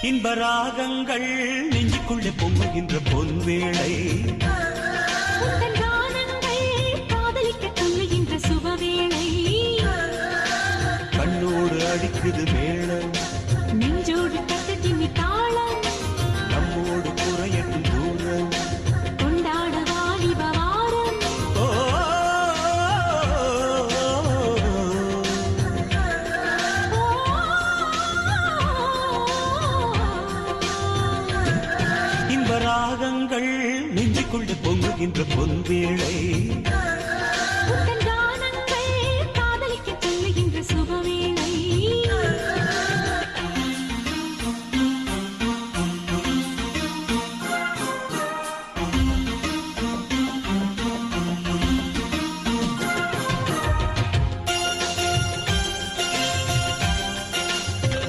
இன்பராகங்கள் நெஞ்சுக்குள்ளே பொங்குகின்ற பொன்வேளை காதலிக்க சொல்லுகின்ற சுபவேளை கண்ணோடு அடிக்குது மேளம் நெஞ்சோடு கட்டு திம்மி தாளம் நம்மோடு குறையட்டும் தூரம் கொண்டாட வாலிப வாரம் இன்பராகங்கள் நெஞ்சுக்குள்ளே பொங்குகின்ற பொன்வேளை